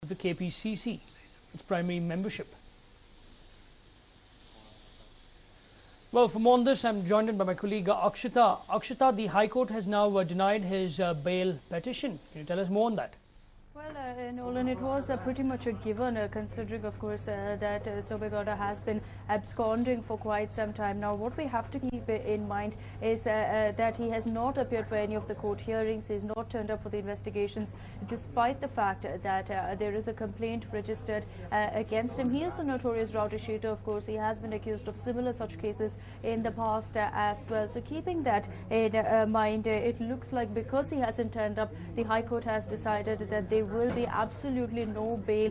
the KPCC, its primary membership. Well, for more on this, I'm joined by my colleague Akshita. Akshita, the High Court has now denied his bail petition. Can you tell us more on that? Well, Nolan, it was pretty much a given, considering, of course, that Sobegowda has been absconding for quite some time now. What we have to keep in mind is that he has not appeared for any of the court hearings. He has not turned up for the investigations, despite the fact that there is a complaint registered against him. He is a notorious rowdy shooter, of course. He has been accused of similar such cases in the past as well. So keeping that in mind, it looks like because he hasn't turned up, the High Court has decided that there will be absolutely no bail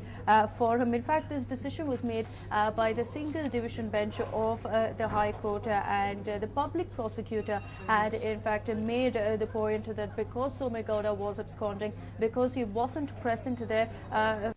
for him. In fact, this decision was made by the single division bench of the High Court, and the public prosecutor had in fact made the point that because Sobegowda was absconding, because he wasn't present there,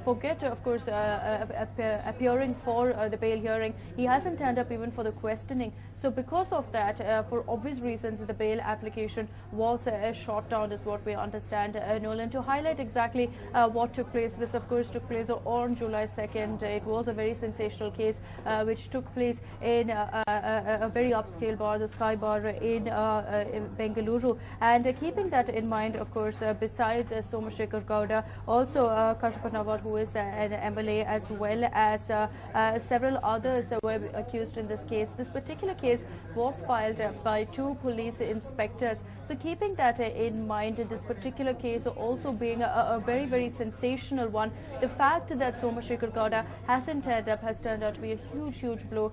forget of course appearing for the bail hearing, he hasn't turned up even for the questioning. So because of that, for obvious reasons, the bail application was shot down, is what we understand. Nolan, to highlight exactly what took place, this of course took place on July 2nd. It was a very sensational case which took place in a very upscale bar, the Sky Bar in Bengaluru. And keeping that in mind, of course, besides Somashekar Gowda, also Kashapa Nawar, who is an MLA, as well as several others were accused in this case. This particular case was filed by 2 police inspectors. So keeping that in mind, this particular case also being a very, very sensational one, the fact that Somashekar Gowda hasn't turned up has turned out to be a huge, huge blow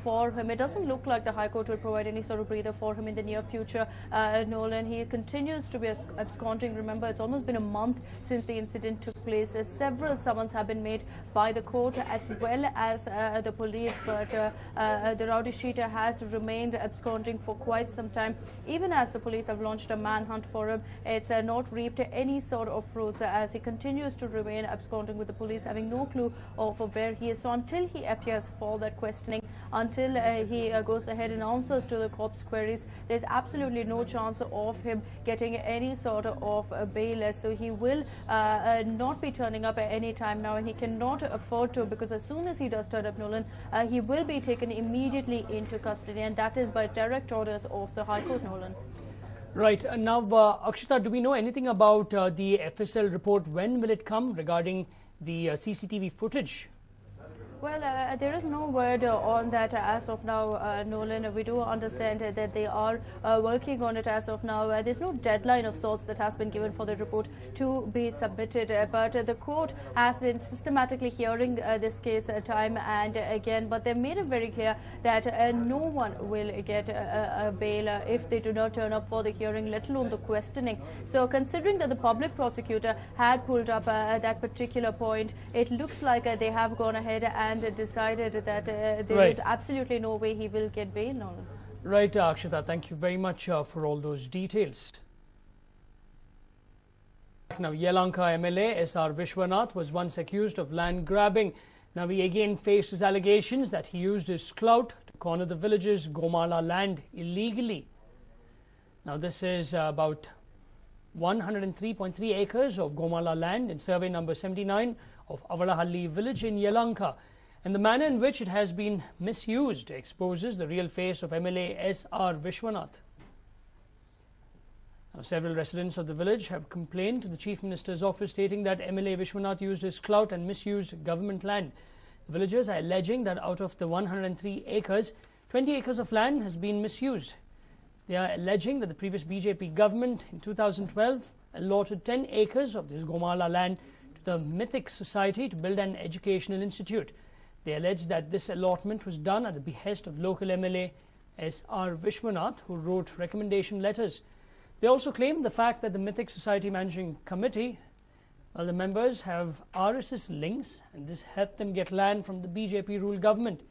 for him. It doesn't look like the High Court will provide any sort of breather for him in the near future. Nolan, he continues to be absconding. Remember, it's almost been a month since the incident took place. Several summons have been made by the court as well as the police, but the rowdy shooter has remained absconding for quite some time. Even as the police have launched a manhunt for him, it's not reaped any sort of fruits, as he continues to remain absconding, with the police having no clue of where he is. So until he appears for that questioning, until he goes ahead and answers to the cops' queries, there's absolutely no chance of him getting any sort of bail. So he will not be turning up at any time now, and he cannot afford to, because as soon as he does turn up, Nolan, he will be taken immediately into custody, and that is by direct orders of the High Court, Nolan. Right. Now, Akshita, do we know anything about the FSL report? When will it come regarding the CCTV footage? Well, there is no word on that as of now, Nolan. We do understand that they are working on it as of now. There's no deadline of sorts that has been given for the report to be submitted, but the court has been systematically hearing this case time and again, but they made it very clear that no one will get a bail if they do not turn up for the hearing, let alone the questioning. So considering that the public prosecutor had pulled up that particular point, it looks like they have gone ahead and decided that there is absolutely no way he will get bail, Nolan. Right, Akshita, thank you very much for all those details. Now, Yelahanka MLA S.R. Vishwanath was once accused of land grabbing. Now, he again faces allegations that he used his clout to corner the villagers' Gomala land illegally. Now, this is about 103.3 acres of Gomala land in survey number 79 of Avalahalli village in Yelahanka. And the manner in which it has been misused exposes the real face of MLA S.R. Vishwanath. Now, several residents of the village have complained to the Chief Minister's office, stating that MLA Vishwanath used his clout and misused government land. The villagers are alleging that out of the 103 acres, 20 acres of land has been misused. They are alleging that the previous BJP government in 2012 allotted 10 acres of this Gomala land to the Mythic Society to build an educational institute. They allege that this allotment was done at the behest of local MLA S.R. Vishwanath, who wrote recommendation letters. They also claim the fact that the Mythic Society Managing Committee, well, the members have RSS links, and this helped them get land from the BJP-ruled government.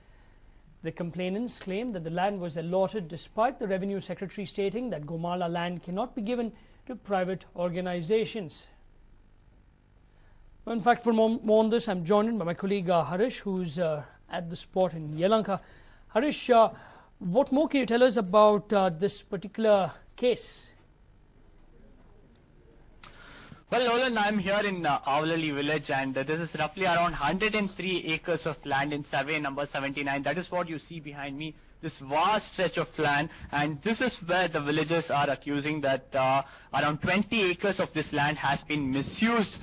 The complainants claim that the land was allotted despite the Revenue Secretary stating that Gomala land cannot be given to private organizations. Well, in fact, for more on this, I'm joined by my colleague Harish, who's at the spot in Yelahanka. Harish, what more can you tell us about this particular case? Well, Nolan, I'm here in Avlali village, and this is roughly around 103 acres of land in survey number 79. That is what you see behind me, this vast stretch of land, and this is where the villagers are accusing that around 20 acres of this land has been misused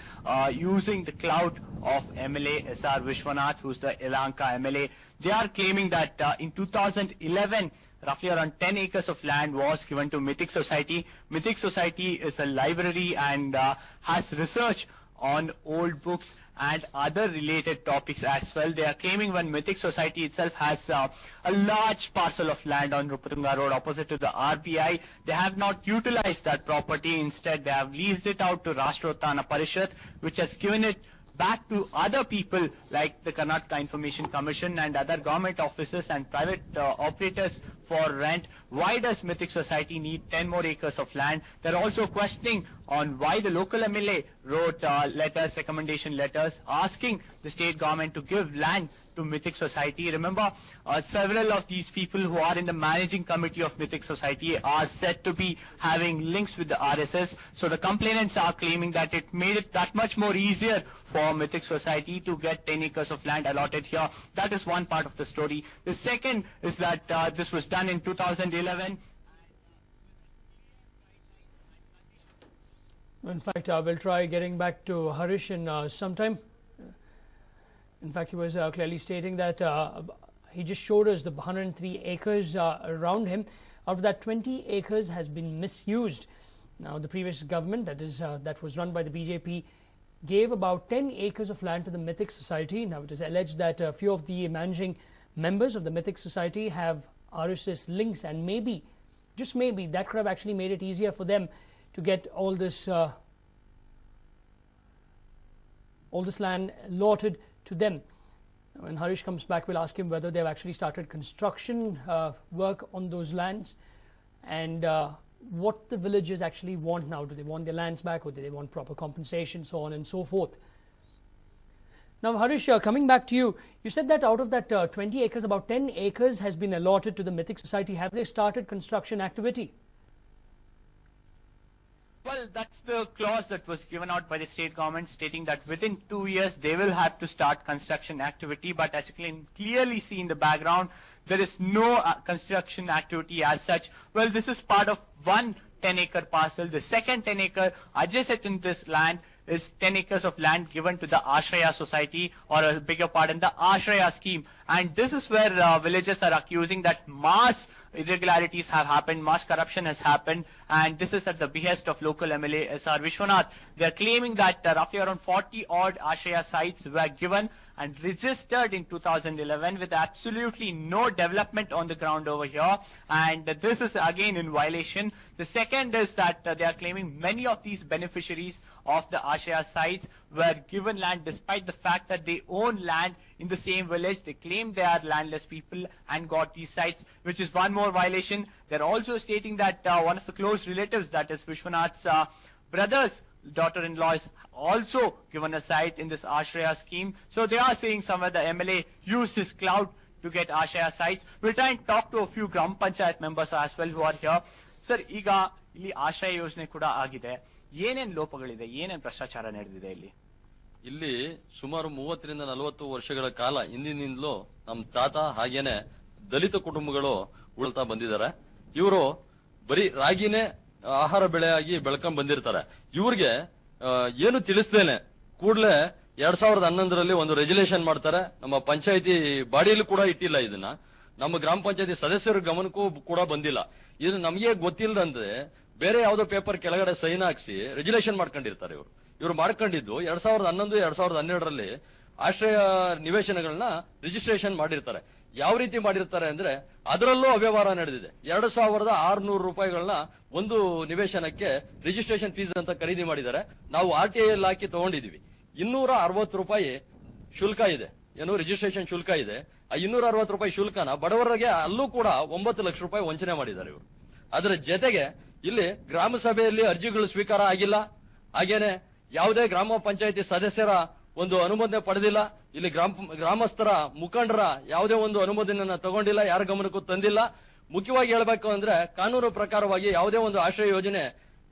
using the clout of MLA SR Vishwanath, who's the Elanka MLA. They are claiming that in 2011, roughly around 10 acres of land was given to Mythic Society. Mythic Society is a library and has research on old books and other related topics as well. They are claiming when Mythic Society itself has a large parcel of land on Rupatunga Road opposite to the RBI. They have not utilized that property. Instead, they have leased it out to Rashtrottana Parishad, which has given it back to other people like the Karnataka Information Commission and other government offices and private operators for rent. Why does Mythic Society need 10 more acres of land? They're also questioning on why the local MLA wrote letters, recommendation letters, asking the state government to give land to Mythic Society. Remember, several of these people who are in the managing committee of Mythic Society are said to be having links with the RSS. So the complainants are claiming that it made it that much more easier for Mythic Society to get 10 acres of land allotted here. That is one part of the story. The second is that this was done in 2011. In fact, we'll try getting back to Harish in some time. In fact, he was clearly stating that he just showed us the 103 acres around him. Out of that, 20 acres has been misused. Now, the previous government, that was run by the BJP, gave about 10 acres of land to the Mythic Society. Now, it is alleged that a few of the managing members of the Mythic Society have RSS links, and maybe, just maybe, that could have actually made it easier for them to get all this land allotted to them. When Harish comes back, we'll ask him whether they've actually started construction work on those lands and what the villagers actually want now. Do they want their lands back, or do they want proper compensation, so on and so forth? Now, Harish, coming back to you, you said that out of that 20 acres, about 10 acres has been allotted to the Mythic Society. Have they started construction activity? Well, that's the clause that was given out by the state government, stating that within 2 years they will have to start construction activity. But as you can clearly see in the background, there is no construction activity as such. Well, this is part of one 10-acre parcel. The second 10-acre adjacent in this land is 10 acres of land given to the Ashraya Society, or a bigger pardon, the Ashraya scheme. And this is where villagers are accusing that mass irregularities have happened, mass corruption has happened, and this is at the behest of local MLA SR Vishwanath. They are claiming that roughly around 40 odd Ashraya sites were given and registered in 2011 with absolutely no development on the ground over here, and this is again in violation. The second is that they are claiming many of these beneficiaries of the Ashraya sites were given land despite the fact that they own land in the same village. They claim they are landless people and got these sites, which is one more violation. They're also stating that one of the close relatives, that is Vishwanath's brother's daughter-in-law, is also given a site in this Ashraya scheme. So they are saying somewhere the MLA used his clout to get Ashraya sites. We'll try and talk to a few Gram Panchayat members as well who are here. Sir, ಈಗ ಇಲ್ಲಿ ಆಶ್ರಯ ಯೋಜನೆ ಕೂಡ ಆಗಿದೆ. ಏನೇನ್ ಲೋಪಗಳಿದೆ, ಏನೇನ್ ಭ್ರಷ್ಟಾಚಾರ ನಡೆದಿದೆ ಇಲ್ಲಿ? ಇಲ್ಲಿ ಸುಮಾರು 30 ರಿಂದ 40 ವರ್ಷಗಳ ಕಾಲ ಹಿಂದಿನಿಂದಲೂ ನಮ್ಮ ತಾತ ಹಾಗೇನೆ ದಲಿತ ಕುಟುಂಬಗಳು ಉಳ್ತಾ ಬಂದಿದ್ದಾರೆ. ಇವರು ಬರೀ ರಾಗಿನೇ ಆಹಾರ ಬೆಳೆಯಾಗಿ ಬೆಳ್ಕೊಂಡ್ ಬಂದಿರ್ತಾರೆ. ಇವ್ರಿಗೆ ಏನು ತಿಳಿಸ್ತೇನೆ ಕೂಡಲೇ 2011ರಲ್ಲಿ ಒಂದು ರೆಜುಲೇಷನ್ ಮಾಡ್ತಾರೆ. ನಮ್ಮ ಪಂಚಾಯತಿ ಬಾಡಿಯಲ್ಲಿ ಕೂಡ ಇಟ್ಟಿಲ್ಲ ಇದನ್ನ. ನಮ್ಮ ಗ್ರಾಮ ಪಂಚಾಯತಿ ಸದಸ್ಯರ ಗಮನಕ್ಕೂ ಕೂಡ ಬಂದಿಲ್ಲ. ಇದು ನಮಗೆ ಗೊತ್ತಿಲ್ಲದಂದ್ರೆ ಬೇರೆ ಯಾವ್ದೋ ಪೇಪರ್ ಕೆಳಗಡೆ ಸೈನ್ ಹಾಕ್ಸಿ ರೆಜುಲೇಷನ್ ಮಾಡ್ಕೊಂಡಿರ್ತಾರೆ ಇವ್ರು ಮಾಡ್ಕೊಂಡಿದ್ದು 2011 2012ರಲ್ಲಿ ಆಶ್ರಯ ನಿವೇಶನಗಳನ್ನ ರಿಜಿಸ್ಟ್ರೇಷನ್ ಮಾಡಿರ್ತಾರೆ. ಯಾವ ರೀತಿ ಮಾಡಿರ್ತಾರೆ ಅಂದ್ರೆ ಅದರಲ್ಲೂ ಅವ್ಯವಹಾರ ನಡೆದಿದೆ. 2600 ರೂಪಾಯಿಗಳನ್ನ ಒಂದು ನಿವೇಶನಕ್ಕೆ ರಿಜಿಸ್ಟ್ರೇಷನ್ ಫೀಸ್ ಅಂತ ಖರೀದಿ ಮಾಡಿದ್ದಾರೆ. ನಾವು RTI ಅಲ್ಲಿ ಹಾಕಿ ತಗೊಂಡಿದೀವಿ. 260 ರೂಪಾಯಿ ಶುಲ್ಕ ಇದೆ, ಏನು ರಿಜಿಸ್ಟ್ರೇಷನ್ ಶುಲ್ಕ ಇದೆ. ಆ 260 ರೂಪಾಯಿ ಶುಲ್ಕನ ಬಡವರಿಗೆ ಅಲ್ಲೂ ಕೂಡ 9 ಲಕ್ಷ ರೂಪಾಯಿ ವಂಚನೆ ಮಾಡಿದ್ದಾರೆ ಇವರು. ಅದರ ಜೊತೆಗೆ ಇಲ್ಲಿ ಗ್ರಾಮ ಸಭೆಯಲ್ಲಿ ಅರ್ಜಿಗಳು ಸ್ವೀಕಾರ ಆಗಿಲ್ಲ, ಹಾಗೇನೆ ಯಾವುದೇ ಗ್ರಾಮ ಪಂಚಾಯತಿ ಸದಸ್ಯರ ಒಂದು ಅನುಮೋದನೆ ಪಡೆದಿಲ್ಲ. ಇಲ್ಲಿ ಗ್ರಾಮಸ್ಥರ ಮುಖಂಡರ ಯಾವುದೇ ಒಂದು ಅನುಮೋದನೆಯನ್ನ ತಗೊಂಡಿಲ್ಲ, ಯಾರ ಗಮನಕ್ಕೂ ತಂದಿಲ್ಲ. ಮುಖ್ಯವಾಗಿ ಹೇಳ್ಬೇಕು ಅಂದ್ರೆ ಕಾನೂನು ಪ್ರಕಾರವಾಗಿ ಯಾವುದೇ ಒಂದು ಆಶ್ರಯ ಯೋಜನೆ